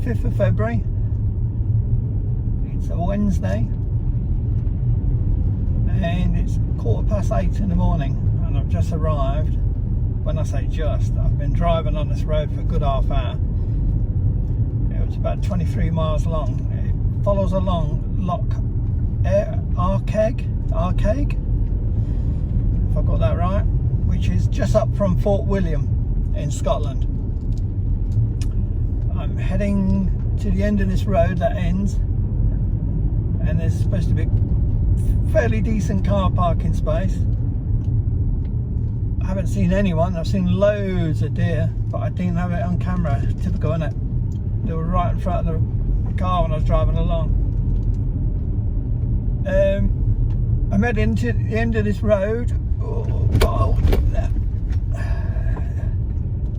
25th of February. It's a Wednesday, and it's 8:15 in the morning, and I've just arrived. When I say just, I've been driving on this road for a good half hour. It was about 23 miles long. It follows along Loch Arkaig, if I got that right, which is just up from Fort William in Scotland. I'm heading to the end of this road that ends, and there's supposed to be fairly decent car parking space. I haven't seen anyone. I've seen loads of deer, but I didn't have it on camera. Typical, innit? They were right in front of the car when I was driving along. I'm heading to the end of this road. You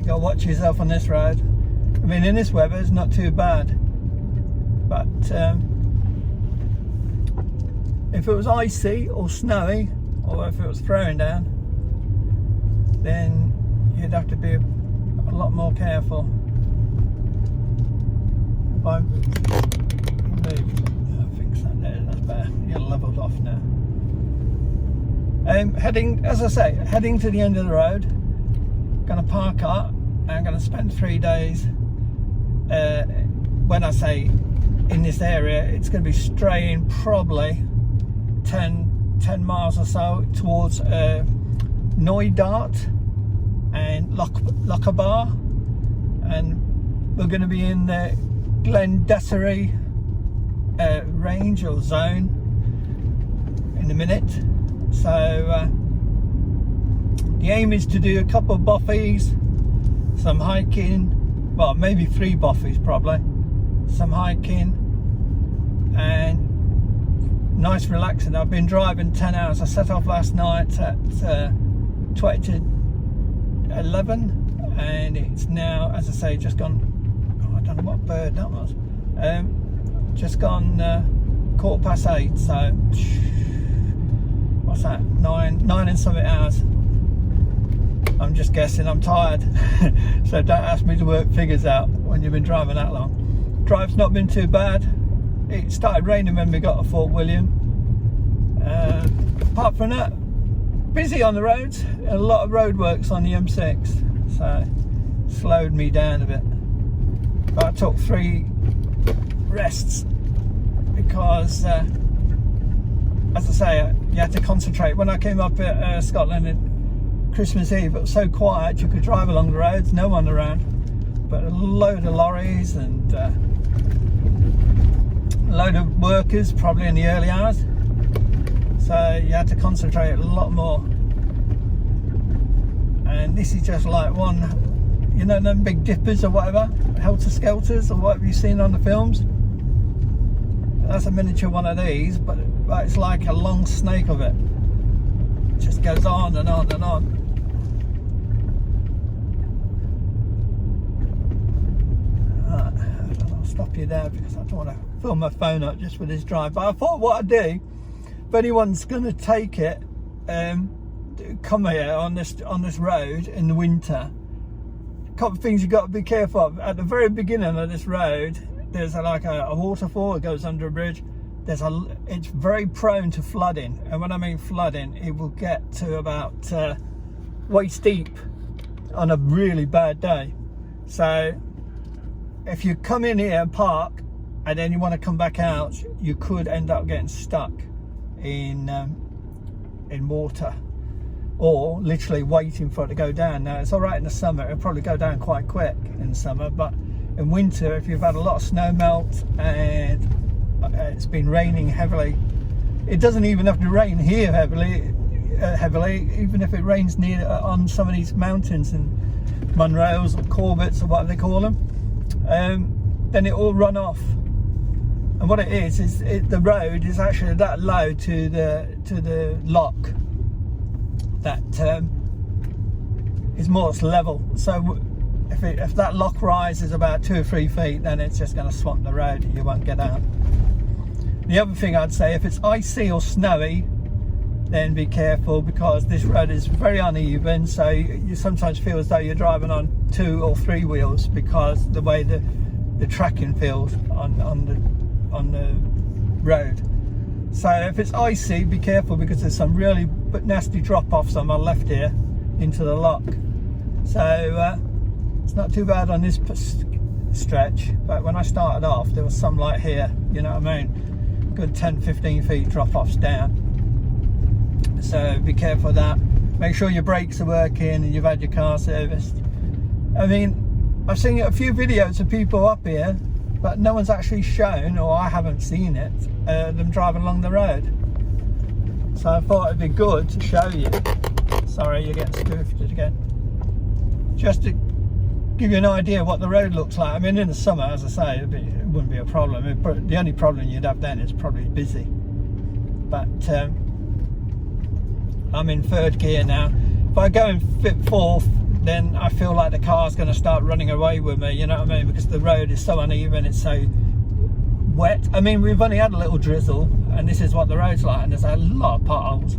gotta watch yourself on this road. I mean, in this weather it's not too bad, but if it was icy or snowy, or if it was throwing down, then you'd have to be a lot more careful. If I moved, I think so. That's better. You're leveled off now. Heading, as I say, heading to the end of the road. Going to park up. I'm going to spend 3 days. When I say in this area, it's going to be straying probably 10 miles or so towards Knoydart and Loch Arkaig, and we're going to be in the Glen range or zone in a minute. So the aim is to do a couple of buffies, some hiking, well, maybe 3 buffies probably, some hiking, and nice relaxing. I've been driving 10 hours. I set off last night at 20 to 11, and it's now, as I say, just gone, I don't know what bird that was, just gone 8:15, so what's that, 9 and something hours. I'm just guessing. I'm tired. So don't ask me to work figures out when you've been driving that long. Drive's not been too bad. It started raining when we got to Fort William. Apart from that, busy on the roads. A lot of roadworks on the M6, so slowed me down a bit. But I took 3 rests because, as I say, you had to concentrate. When I came up at Scotland at Christmas Eve, it was so quiet you could drive along the roads, no one around, but a load of lorries and a load of workers probably in the early hours, so you had to concentrate a lot more. And this is just like one, you know, them big dippers or whatever, helter skelters or whatever you've seen on the films. That's a miniature one of these, but it's like a long snake of it. It just goes on and on and on. I'll stop you there because I don't want to fill my phone up just with this drive. But I thought what I'd do, if anyone's going to take it, come here on this road in the winter, a couple of things you've got to be careful of. At the very beginning of this road, there's like a waterfall. It goes under a bridge. It's very prone to flooding, and when I mean flooding, it will get to about waist deep on a really bad day. So if you come in here and park and then you want to come back out, you could end up getting stuck in water, or literally waiting for it to go down. Now it's all right in the summer, it'll probably go down quite quick in the summer, but in winter, if you've had a lot of snow melt and it's been raining heavily, it doesn't even have to rain here heavily, even if it rains near on some of these mountains in Munros or Corbetts or whatever they call them, then it all run off. And what it is the road is actually that low to the loch that is more or less level. So if that loch rises about 2 or 3 feet, then it's just going to swamp the road and you won't get out. The other thing I'd say, if it's icy or snowy, then be careful, because this road is very uneven, so you sometimes feel as though you're driving on 2 or 3 wheels, because the way the the tracking field on the road. So if it's icy, be careful, because there's some really nasty drop-offs on my left here into the loch. So it's not too bad on this stretch, but when I started off there was some like here, you know what I mean, good 10-15 feet drop-offs down. So be careful of that. Make sure your brakes are working and you've had your car serviced. I mean, I've seen a few videos of people up here, but no one's actually shown, or I haven't seen it, them driving along the road. So I thought it'd be good to show you. Sorry, you're getting spoofed again. Just to give you an idea what the road looks like. I mean, in the summer, as I say, it wouldn't be a problem. The only problem you'd have then is probably busy. But I'm in third gear now. If I go in fourth, then I feel like the car's going to start running away with me, you know what I mean, because the road is so uneven, it's so wet. I mean, we've only had a little drizzle, and this is what the road's like, and there's a lot of potholes.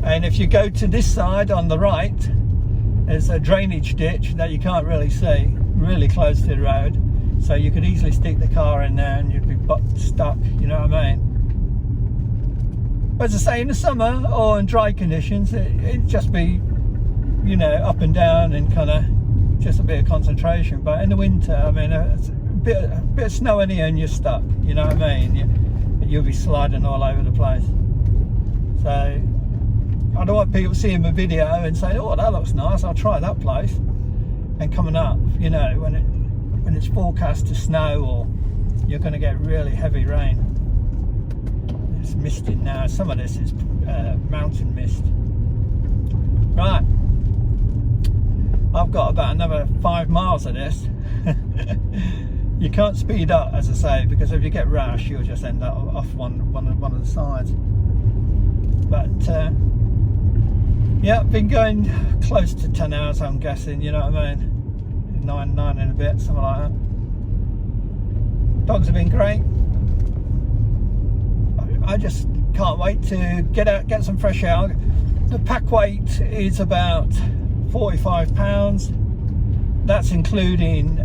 And if you go to this side on the right, there's a drainage ditch that you can't really see, really close to the road, so you could easily stick the car in there and you'd be stuck, you know what I mean. But as I say, in the summer or in dry conditions, it'd just be, you know, up and down and kind of just a bit of concentration. But in the winter, I mean, it's a bit of snow in here and you're stuck, you know what I mean. You'll be sliding all over the place. So I don't want people seeing my video and saying, oh, that looks nice, I'll try that place, and coming up, you know, when it's forecast to snow, or you're going to get really heavy rain. It's misting now. Some of this is mountain mist. Right, I've got about another 5 miles of this. You can't speed up, as I say, because if you get rash, you'll just end up off one of the sides. But yeah, I've been going close to 10 hours, I'm guessing, you know what I mean? 9 and a bit, something like that. Dogs have been great. I just can't wait to get out, get some fresh air. The pack weight is about 45 pounds. That's including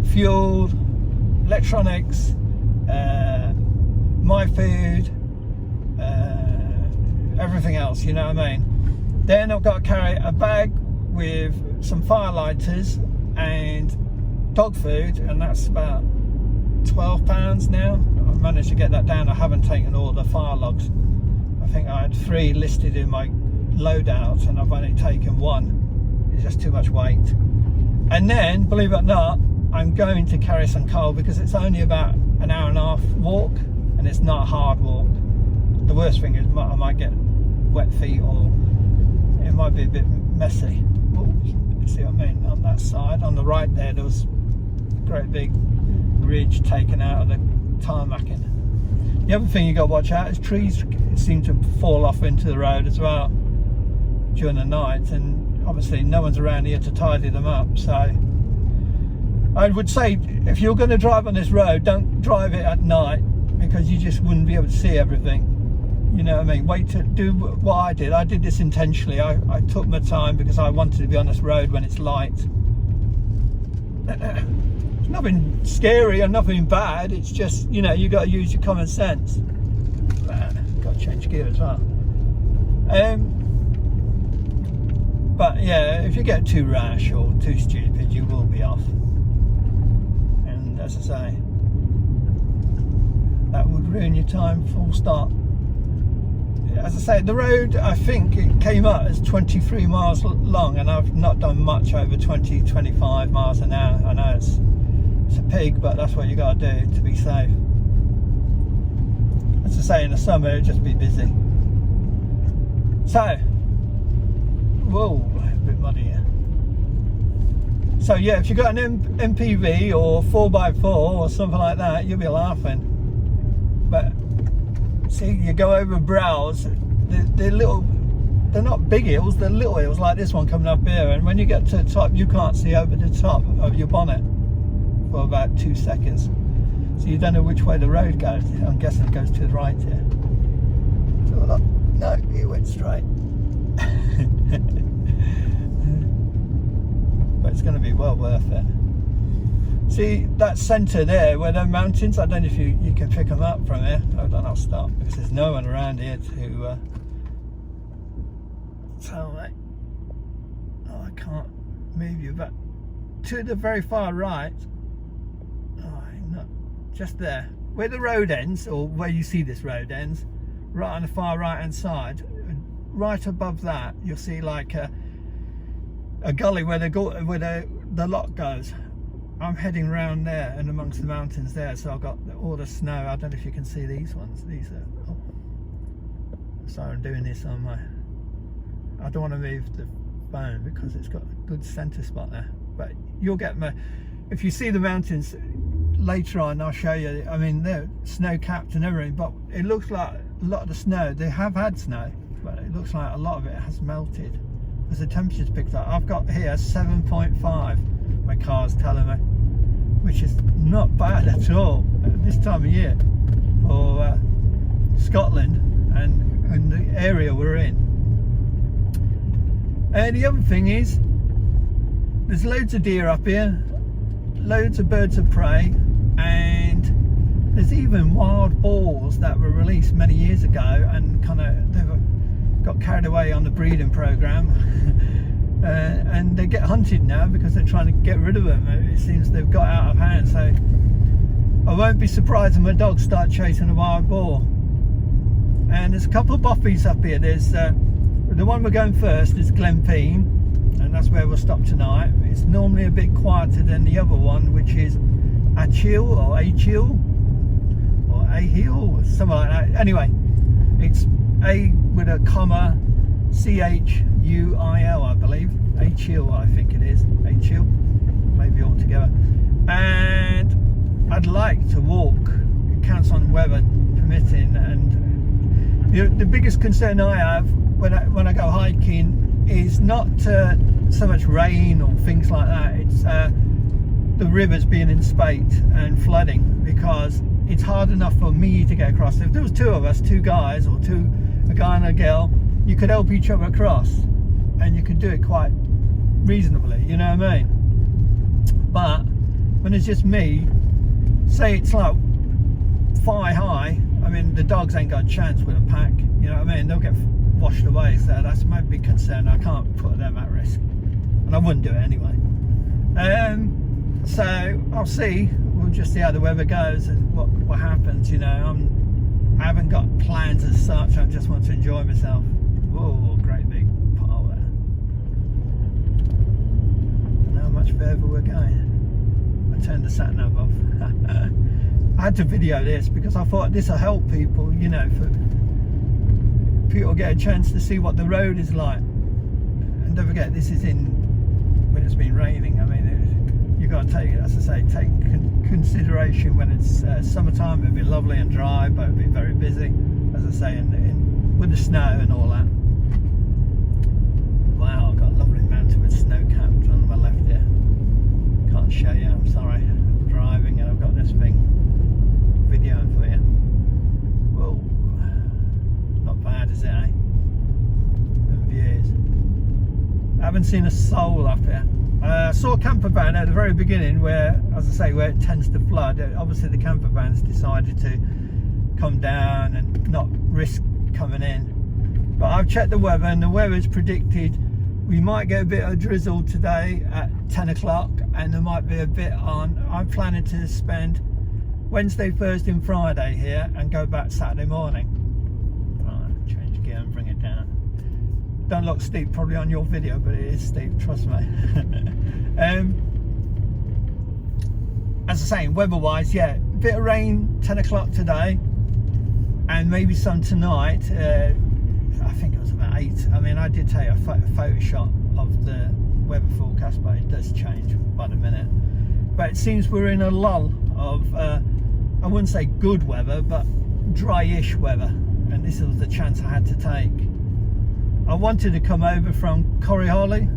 fuel, electronics, my food, everything else, you know what I mean. Then I've got to carry a bag with some fire lighters and dog food, and that's about 12 pounds now. I've managed to get that down. I haven't taken all the fire logs. I think I had 3 listed in my loadout and I've only taken 1. It's just too much weight. And then, believe it or not, I'm going to carry some coal, because it's only about an hour and a half walk and it's not a hard walk. The worst thing is I might get wet feet, or it might be a bit messy. Ooh, you see what I mean? On that side, on the right there was a great big ridge taken out of the tarmacking. The other thing you got to watch out is trees seem to fall off into the road as well during the night, and obviously no one's around here to tidy them up. So I would say, if you're going to drive on this road, don't drive it at night, because you just wouldn't be able to see everything. You know what I mean? Wait to do what I did. I did this intentionally. I took my time because I wanted to be on this road when it's light. It's nothing scary or nothing bad. It's just, you know, you got to use your common sense. Got to change gear as well. But yeah, if you get too rash or too stupid, you will be off. And as I say, that would ruin your time, full stop. As I say, the road, I think it came up as 23 miles long, and I've not done much over 20-25 miles an hour. I know it's a pig, but that's what you got to do to be safe. As I say, in the summer it'd just be busy. So, whoa, a bit muddy here. So yeah, if you've got an MPV or 4x4 or something like that, you'll be laughing. But see, you go over brows, they're little, they're not big hills, they're little hills like this one coming up here, and when you get to the top, you can't see over the top of your bonnet for about 2 seconds. So you don't know which way the road goes. I'm guessing it goes to the right here. So look, no, it went straight. But it's going to be well worth it. See that centre there where the mountains, I don't know if you can pick them up from here. Hold on, I'll stop because there's no one around here to tell me. Oh, I can't move you, but to the very far right, oh, not just there where the road ends, or where you see this road ends, right on the far right hand side, right above that you'll see like a gully where the loch goes. I'm heading round there and amongst the mountains there, so I've got all the snow. I don't know if you can see these ones. These are, oh, sorry, I'm doing this on my, I don't want to move the phone because it's got a good centre spot there, but you'll get my, if you see the mountains later on, I'll show you. I mean, they're snow capped and everything, but it looks like a lot of the snow, they have had snow, but it looks like a lot of it has melted as the temperature's picked up. I've got here 7.5, my car's telling me, which is not bad at all at this time of year for Scotland and the area we're in. And the other thing is, there's loads of deer up here, loads of birds of prey, and there's even wild boars that were released many years ago and kind of they've got carried away on the breeding program. And they get hunted now because they're trying to get rid of them. It seems they've got out of hand, so I won't be surprised if my dogs start chasing a wild boar. And there's a couple of buffies up here. There's the one we're going first is Glen, and that's where we'll stop tonight. It's normally a bit quieter than the other one, which is Achil or Achil or Ahil, something like that. Anyway, it's A with a comma, Chuil, I believe. Achil, I think it is. Achil, maybe all together. And I'd like to walk. It counts on weather permitting. And the biggest concern I have when I go hiking is not so much rain or things like that. It's the rivers being in spate and flooding, because it's hard enough for me to get across. If there was two of us, two guys, or a guy and a girl, you could help each other across, and you could do it quite reasonably, you know what I mean? But when it's just me, say it's like thigh high, I mean, the dogs ain't got a chance with a pack, you know what I mean? They'll get washed away, so that's my big concern. I can't put them at risk, and I wouldn't do it anyway. So I'll see. We'll just see how the weather goes and what happens, you know. I haven't got plans as such. I just want to enjoy myself. Whoa, great big pile there. And how much further we're going. I turned the sat nav off. I had to video this because I thought this will help people, you know, for people get a chance to see what the road is like. And don't forget, this is when it's been raining. I mean, you've got to take, as I say, take consideration when it's summertime. It'll be lovely and dry, but it'll be very busy, as I say, with the snow and all that. Wow, I've got a lovely mountain with snow capped on my left here. Can't show you, I'm sorry. I'm driving and I've got this thing videoing for you. Whoa, not bad, is it, eh? The views. I haven't seen a soul up here. I saw a camper van at the very beginning where, as I say, where it tends to flood. Obviously the camper van's decided to come down and not risk coming in. But I've checked the weather, and the weather's predicted we might get a bit of drizzle today at 10 o'clock, and there might be a bit on. I'm planning to spend Wednesday, Thursday and Friday here and go back Saturday morning. Right, change gear and bring it down. Don't look steep probably on your video, but it is steep, trust me. As I say, weather-wise, yeah, a bit of rain 10 o'clock today, and maybe some tonight. I think it was about 8. I mean, I did take a photo shot of the weather forecast, but it does change by the minute. But it seems we're in a lull of, I wouldn't say good weather, but dry-ish weather, and this was the chance I had to take. I wanted to come over from Corryholly,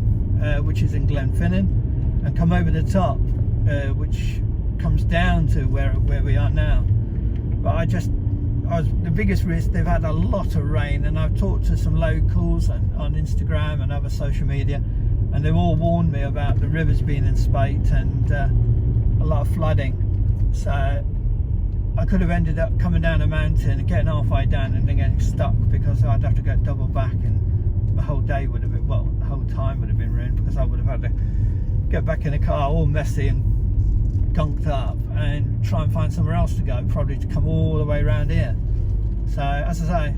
which is in Glen, and come over the top, which comes down to where we are now. But the biggest risk, they've had a lot of rain, and I've talked to some locals on Instagram and other social media, and they've all warned me about the rivers being in spate, and a lot of flooding, so I could have ended up coming down a mountain and getting halfway down and then getting stuck because I'd have to go double back, and the whole day would have been, well, the whole time would have been ruined because I would have had to get back in the car all messy and gunked up and try and find somewhere else to go, probably to come all the way around here. So as I say,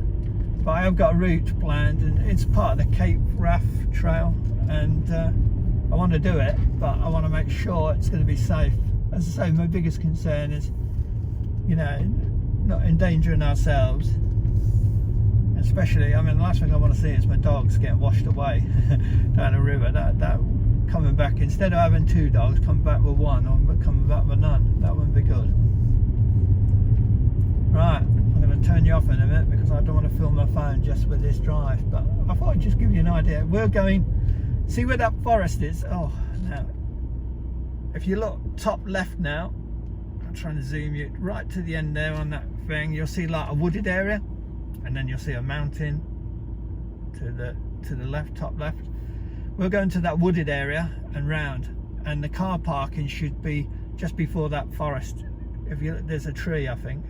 but I have got a route planned, and it's part of the Cape Wrath Trail, and I want to do it, but I want to make sure it's going to be safe. As I say, my biggest concern is, you know, not endangering ourselves, especially, I mean, the last thing I want to see is my dogs getting washed away down a river. That coming back, instead of having 2 dogs, come back with 1, or coming back with none. That wouldn't be good. Right, I'm going to turn you off in a minute because I don't want to film my phone just with this drive, but I thought I'd just give you an idea. We're going, see where that forest is? Oh, now, if you look top left now, I'm trying to zoom you right to the end there on that thing, you'll see like a wooded area, and then you'll see a mountain to the left, top left. We're going to that wooded area and round, and the car parking should be just before that forest. If you, there's a tree, I think.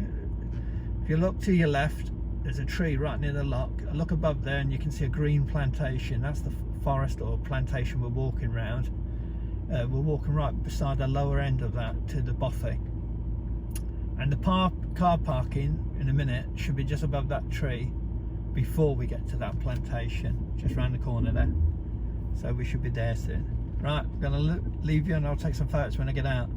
If you look to your left, there's a tree right near the loch. Look above there and you can see a green plantation. That's the forest or plantation we're walking round. We're walking right beside the lower end of that to the bothy. And the car parking in a minute should be just above that tree before we get to that plantation, just round the corner there. So we should be there soon. Right, I'm going to leave you and I'll take some photos when I get out.